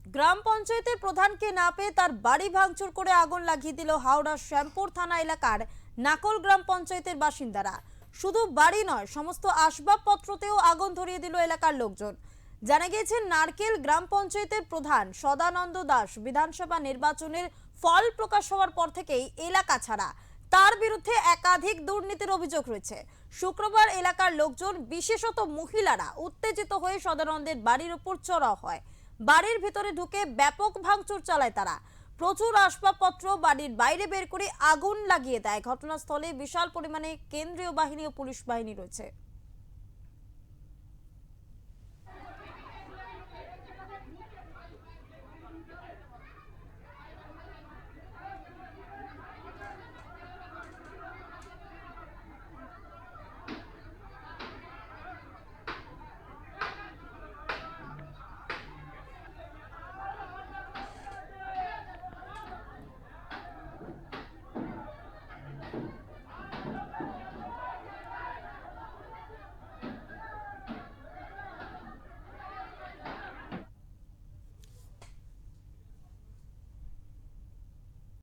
গ্রাম পঞ্চায়েতের প্রধানকে না পেয়ে তার বাড়ি ভাঙচুর করে আগুন লাগিয়ে দিল হাওড়া শ্যামপুর থানা এলাকার নাকল গ্রাম পঞ্চায়েতের বাসিন্দারা। শুধু বাড়ি নয়, সমস্ত আসবাবপত্রতেও আগুন ধরিয়ে দিল এলাকার লোকজন। জানা গিয়েছে, নারকেল গ্রাম পঞ্চায়েতের প্রধান সদানন্দ দাস বিধানসভা নির্বাচনের ফল প্রকাশ হওয়ার পর থেকেই এলাকা ছাড়া। তার বিরুদ্ধে একাধিক দুর্নীতির অভিযোগ রয়েছে। শুক্রবার এলাকার লোকজন, বিশেষত মহিলারা উত্তেজিত হয়ে সদানন্দের বাড়ির উপর চড়াও হয়। বাড়ির ভিতরে ঢুকে ব্যাপক ভাঙচুর চালায় তারা। প্রচুর আসবাবপত্র বাড়ির বাইরে বের করে আগুন লাগিয়ে দেয়। ঘটনাস্থলে বিশাল পরিমাণে কেন্দ্রীয় বাহিনী ও পুলিশ বাহিনী রয়েছে।